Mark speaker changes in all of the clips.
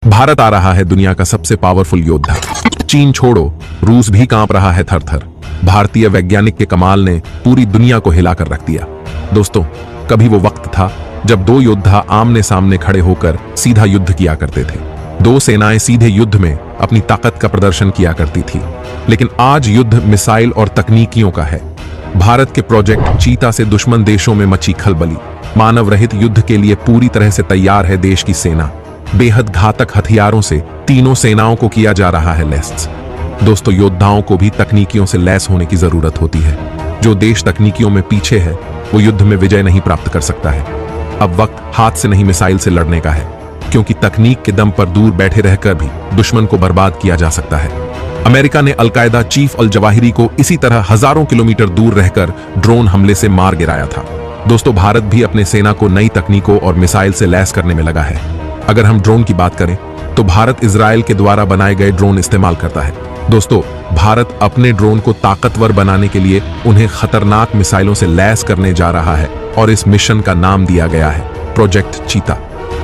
Speaker 1: भारत आ रहा है दुनिया का सबसे पावरफुल योद्धा। चीन छोड़ो, रूस भी कांप रहा है थर थर। भारतीय वैज्ञानिक के कमाल ने पूरी दुनिया को हिलाकर रख दिया। दोस्तों, कभी वो वक्त था जब दो योद्धा आमने सामने खड़े होकर सीधा युद्ध किया करते थे। दो सेनाएं सीधे युद्ध में अपनी ताकत का प्रदर्शन किया करती थी। लेकिन आज युद्ध मिसाइल और तकनीकियों का है। भारत के प्रोजेक्ट चीता से दुश्मन देशों में मची खलबली। मानव रहित युद्ध के लिए पूरी तरह से तैयार है देश की सेना। बेहद घातक हथियारों से तीनों सेनाओं को किया जा रहा है लैस। दोस्तों, योद्धाओं को भी तकनीकियों से लैस होने की जरूरत होती है। जो देश तकनीकियों में पीछे है वो युद्ध में विजय नहीं प्राप्त कर सकता है। अब वक्त हाथ से नहीं मिसाइल से लड़ने का है, क्योंकि तकनीक के दम पर दूर बैठे रहकर भी दुश्मन को बर्बाद किया जा सकता है। अमेरिका ने अलकायदा चीफ अल जवाहिरी को इसी तरह हजारों किलोमीटर दूर रहकर ड्रोन हमले से मार गिराया था। दोस्तों, भारत भी अपने सेना को नई तकनीकों और मिसाइल से लैस करने में लगा है। अगर हम ड्रोन की बात करें तो भारत इजराइल के द्वारा बनाए गए ड्रोन इस्तेमाल करता है। दोस्तों, भारत अपने ड्रोन को ताकतवर बनाने के लिए उन्हें खतरनाक मिसाइलों से लैस करने जा रहा है और इस मिशन का नाम दिया गया है प्रोजेक्ट चीता।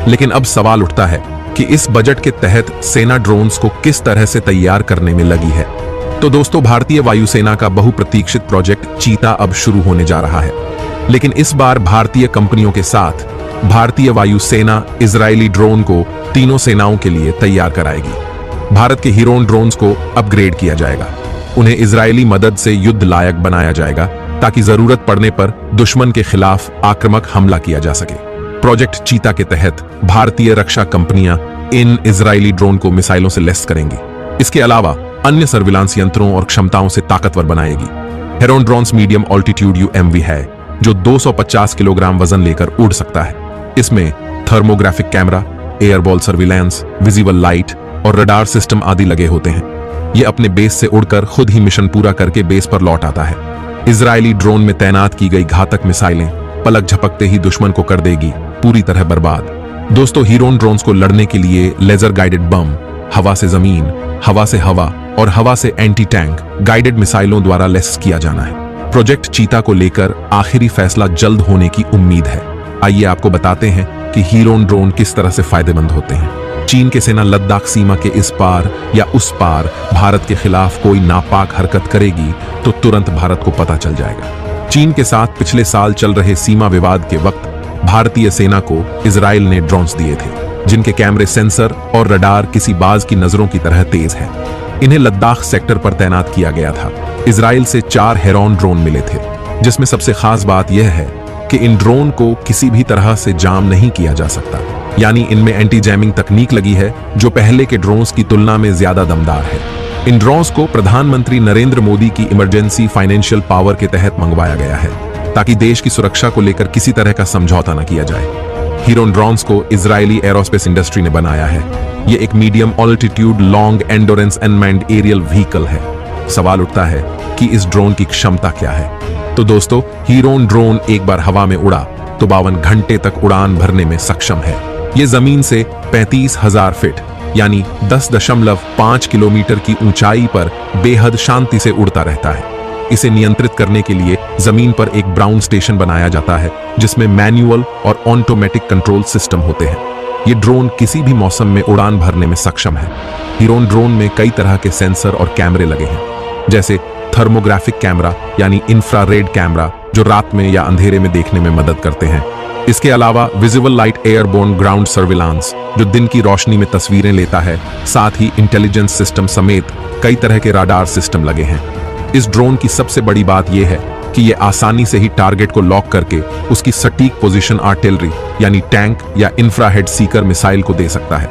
Speaker 1: लेकिन अब सवाल उठता है कि इस बजट के तहत सेना ड्रोन्स को किस तरह से तैयार करने में लगी है। तो दोस्तों, भारतीय वायुसेना का बहुप्रतीक्षित प्रोजेक्ट चीता अब शुरू होने जा रहा है। लेकिन इस बार भारतीय कंपनियों के साथ भारतीय वायुसेना इजरायली ड्रोन को तीनों सेनाओं के लिए तैयार कराएगी। भारत के हीरोन ड्रोन्स को अपग्रेड किया जाएगा। उन्हें इजरायली मदद से युद्ध लायक बनाया जाएगा ताकि जरूरत पड़ने पर दुश्मन के खिलाफ आक्रामक हमला किया जा सके। प्रोजेक्ट चीता के तहत भारतीय रक्षा कंपनियां इन इजरायली ड्रोन को मिसाइलों से लैस करेंगी। इसके अलावा अन्य सर्विलांस यंत्रों और क्षमताओं से ताकतवर बनाएगी। Heron drones medium altitude UMV है जो 250 किलोग्राम वजन लेकर उड़ सकता है। इसमें थर्मोग्राफिक कैमरा, एयरबॉल सर्विलांस, विजिबल लाइट और रडार सिस्टम आदि लगे होते हैं। यह अपने बेस से उड़कर खुद ही मिशन पूरा करके बेस पर लौट आता है। इजरायली ड्रोन में तैनात की गई घातक मिसाइलें पलक झपकते ही दुश्मन को कर देगी पूरी तरह बर्बाद। दोस्तों, हीरोन ड्रोन्स को लड़ने के लिए लेजर गाइडेड बम, हवा से जमीन, हवा से हवा और हवा से एंटी टैंक गाइडेड मिसाइलों द्वारा लैस किया जाना है। प्रोजेक्ट चीता को लेकर आखिरी फैसला जल्द होने की उम्मीद है। आइए आपको बताते हैं कि हीरोन ड्रोन किस तरह से फायदेमंद होते हैं। चीन के सेना लद्दाख सीमा के इस पार या उस पार भारत के खिलाफ कोई नापाक हरकत करेगी तो तुरंत भारत को पता चल जाएगा। चीन के साथ पिछले साल चल रहे सीमा विवाद के वक्त भारतीय सेना को इजराइल ने ड्रोन्स दिए थे, जिनके कैमरे, सेंसर और रडार किसी बाज की नजरों की तरह तेज है। इन्हें लद्दाख सेक्टर पर तैनात किया गया था। इजराइल से 4 हेरोन ड्रोन मिले थे, जिसमें सबसे खास बात यह है कि इन ड्रोन को किसी भी तरह से जाम नहीं किया जा सकता। यानी इनमें एंटी जैमिंग तकनीक लगी है जो पहले के ड्रोन्स की तुलना में ज्यादा दमदार है। इन ड्रोन्स को प्रधानमंत्री नरेंद्र मोदी की इमरजेंसी फाइनेंशियल पावर के तहत मंगवाया गया है ताकि देश की सुरक्षा को लेकर किसी तरह का समझौता न किया जाए। हीरोन ड्रोन्स को इजरायली एरोस्पेस इंडस्ट्री ने बनाया है। ये एक medium altitude long endurance unmanned aerial vehicle है। सवाल उठता है कि इस ड्रोन की क्षमता क्या है। तो दोस्तों, हीरोन ड्रोन एक बार हवा में उड़ा तो 52 घंटे तक उड़ान भरने में सक्षम है। ये जमीन से 35,000 फीट यानी 10.5 किलोमीटर की ऊंचाई पर बेहद शांति से उड़ता रहता है। इसे नियंत्रित करने के लिए जमीन पर एक ग्राउंड स्टेशन बनाया जाता है जिसमें मैनुअल और ऑटोमेटिक कंट्रोल सिस्टम होते हैं। ये ड्रोन किसी भी मौसम में उड़ान भरने में सक्षम है। हीरोन ड्रोन में कई तरह के सेंसर और कैमरे लगे हैं, जैसे थर्मोग्राफिक कैमरा यानी इंफ्रारेड कैमरा जो रात में या अंधेरे में देखने में मदद करते हैं। इसके अलावा visible light airborne ground surveillance जो दिन की रोशनी में तस्वीरें लेता है। साथ ही इंटेलिजेंस सिस्टम समेत कई तरह के राडार सिस्टम लगे हैं। इस ड्रोन की सबसे बड़ी बात यह है कि यह आसानी से ही टारगेट को लॉक करके उसकी सटीक पोजीशन आर्टिलरी यानी टैंक या इंफ्राहेड सीकर मिसाइल को दे सकता है।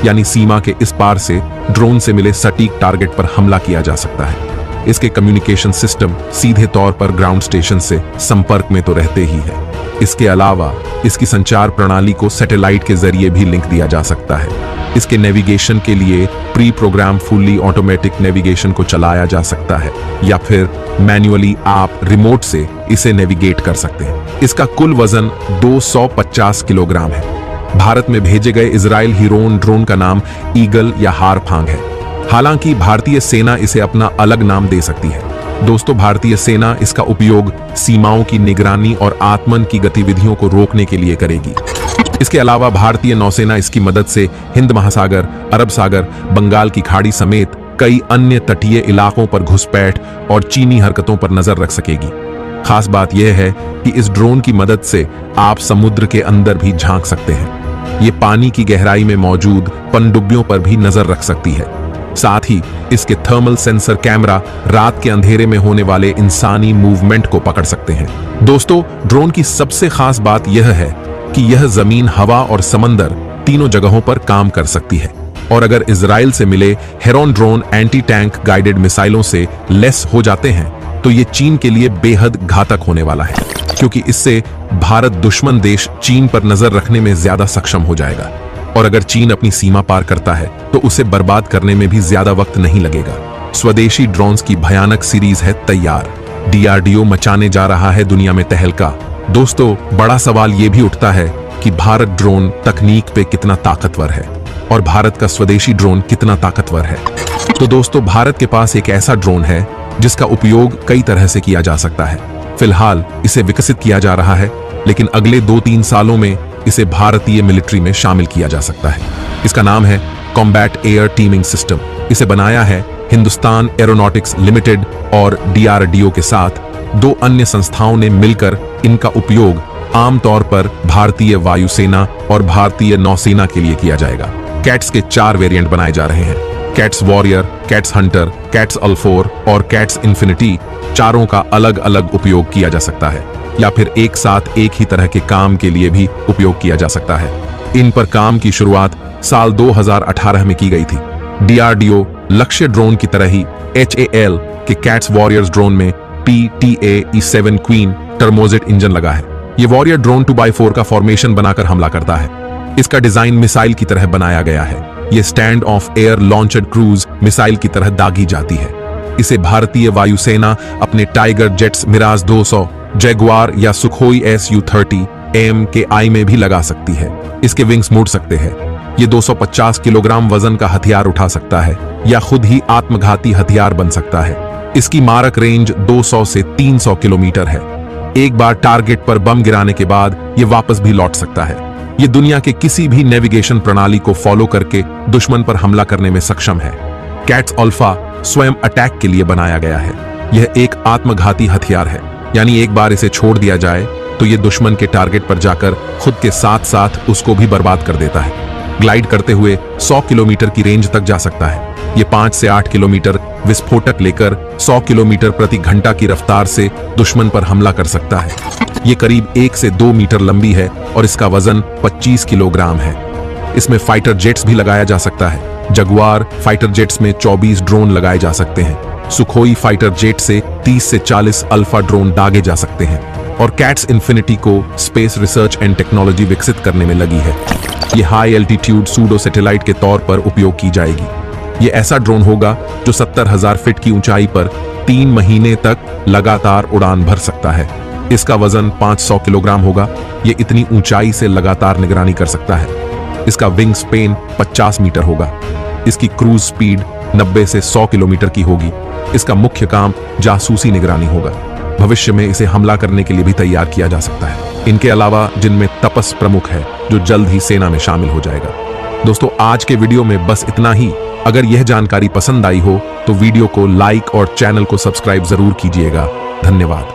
Speaker 1: यानी सीमा के इस पार से ड्रोन से मिले सटीक टारगेट पर हमला किया जा सकता है। इसके कम्युनिकेशन सिस्टम सीधे तौर पर ग्राउंड स्टेशन से संपर्क में तो रहते ही है। इसके अलावा इसकी संचार प्रणाली को सैटेलाइट के जरिए भी लिंक दिया जा सकता है। इसके नेविगेशन के लिए pre program fully automatic navigation को चलाया जा सकता है या फिर मैन्युअली आप रिमोट से इसे नेविगेट कर सकते हैं। इसका कुल वजन 250 किलोग्राम है। भारत में भेजे गए इजराइल हीरोन ड्रोन का नाम ईगल या हारफांग है। हालांकि भारतीय सेना इसे अपना अलग नाम दे सकती है। दोस्तों, भारतीय सेना इसका उपयोग सीमाओं की निगरानी और आत्मन की गतिविधियों को रोकने के लिए करेगी। इसके अलावा भारतीय नौसेना इसकी मदद से हिंद महासागर, अरब सागर, बंगाल की खाड़ी समेत कई अन्य तटीय इलाकों पर घुसपैठ और चीनी हरकतों पर नजर रख सकेगी। खास बात यह है कि इस ड्रोन की मदद से आप समुद्र के अंदर भी झांक सकते हैं। ये पानी की गहराई में मौजूद पनडुब्बियों पर भी नजर रख सकती है। साथ ही इसके थर्मल सेंसर कैमरा रात के अंधेरे में होने वाले इंसानी मूवमेंट को पकड़ सकते हैं। दोस्तों, ड्रोन की सबसे खास बात यह है कि यह जमीन, हवा और समंदर तीनों जगहों पर काम कर सकती है। और अगर इजराइल से मिले heron drone anti tank guided मिसाइलों से लेस हो जाते हैं तो ये चीन के लिए बेहद घातक होने वाला है, क्योंकि इससे भारत दुश्मन देश चीन पर नजर रखने में ज्यादा सक्षम हो जाएगा। और अगर चीन अपनी सीमा पार करता है तो उसे बर्बाद करने में भी ज्यादा वक्त नहीं लगेगा। स्वदेशी ड्रोन्स की भयानक सीरीज है तैयार। डीआरडीओ मचाने जा रहा है दुनिया में तहलका। दोस्तों, बड़ा सवाल यह भी उठता है कि भारत ड्रोन तकनीक पे कितना ताकतवर है और भारत का स्वदेशी ड्रोन कितना ताकतवर है। तो दोस्तों, भारत के पास एक ऐसा ड्रोन है जिसका उपयोग कई तरह से किया जा सकता है। फिलहाल इसे विकसित किया जा रहा है, लेकिन अगले 2-3 सालों में इसे भारतीय मिलिट्री में शामिल किया जा सकता है। इसका नाम है कॉम्बैट एयर टीमिंग सिस्टम। इसे बनाया है हिंदुस्तान एरोनॉटिक्स लिमिटेड और डीआरडीओ के साथ 2 अन्य संस्थाओं ने मिलकर इनका उपयोग आमतौर पर भारतीय वायुसेना और भारतीय नौसेना के लिए किया जाएगा। कैट्स के 4 वेरिएंट बनाए जा रहे हैं। CATS Warrior, CATS Hunter, CATS अल्फोर और कैट्स इन्फिनिटी। चारों का अलग अलग उपयोग किया जा सकता है या फिर एक साथ एक ही तरह के काम के लिए भी उपयोग किया जा सकता है। इन पर काम की शुरुआत साल 2018 में की गई थी। डीआरडीओ लक्ष्य ड्रोन की तरह ही HAL के कैट्स वॉरियर्स ड्रोन में PTA-E7 क्वीन टर्मोजेट इंजन लगा है। ये वॉरियर ड्रोन 2x4 का फॉर्मेशन बनाकर हमला करता है। इसका डिजाइन मिसाइल की तरह बनाया गया है। ये stand of air launched cruise missile की तरह दागी जाती है। इसे भारतीय वायुसेना अपने टाइगर जेट्स मिराज 200, जैगुआर या सुखोई Su-30 AMKI में भी लगा सकती है। इसके विंग्स मुड़ सकते हैं। ये 250 किलोग्राम वजन का हथियार उठा सकता है या खुद ही आत्मघाती हथियार बन सकता है। इसकी मारक रेंज 200 से 300 किलोमीटर है। एक बार टारगेट पर बम गिराने के बाद ये वापस भी लौट सकता है। ये दुनिया के किसी भी नेविगेशन प्रणाली को फॉलो करके दुश्मन पर हमला करने में सक्षम है। कैट्स अल्फा स्वयं अटैक के लिए बनाया गया है। यह एक आत्मघाती हथियार है, यानी एक बार इसे छोड़ दिया जाए तो ये दुश्मन के टारगेट पर जाकर खुद के साथ साथ उसको भी बर्बाद कर देता है। ग्लाइड करते हुए 100 किलोमीटर की रेंज तक जा सकता है। ये 5 से 8 किलोमीटर विस्फोटक लेकर 100 किलोमीटर प्रति घंटा की रफ्तार से दुश्मन पर हमला कर सकता है। ये करीब 1 से 2 मीटर लंबी है और इसका वजन 25 किलोग्राम है। इसमें फाइटर जेट्स भी लगाया जा सकता है। जगुआर फाइटर जेट्स में 24 ड्रोन लगाए जा सकते हैं। सुखोई फाइटर जेट से 30 से 40 अल्फा ड्रोन दागे जा सकते हैं। और कैट्स इन्फिनिटी को स्पेस रिसर्च एंड टेक्नोलॉजी विकसित करने में लगी है। ये हाई एल्टीट्यूड सूडो सैटेलाइट के तौर पर उपयोग की जाएगी। ये ऐसा ड्रोन होगा जो 70,000 फीट की ऊंचाई पर 3 महीने तक लगातार उड़ान भर सकता है। इसका वजन 500 किलोग्राम होगा। ये इतनी ऊंचाई से लगातार निगरानी कर सकता है। इसका विंग स्पेन 50 मीटर होगा। इसकी क्रूज स्पीड 90 से 100 किलोमीटर की होगी। इसका मुख्य काम जासूसी निगरानी होगा। भविष्य में इसे हमला करने के लिए भी तैयार किया जा सकता है। इनके अलावा जिनमें तपस प्रमुख है, जो जल्द ही सेना में शामिल हो जाएगा। दोस्तों, आज के वीडियो में बस इतना ही। अगर यह जानकारी पसंद आई हो तो वीडियो को लाइक और चैनल को सब्सक्राइब जरूर कीजिएगा। धन्यवाद।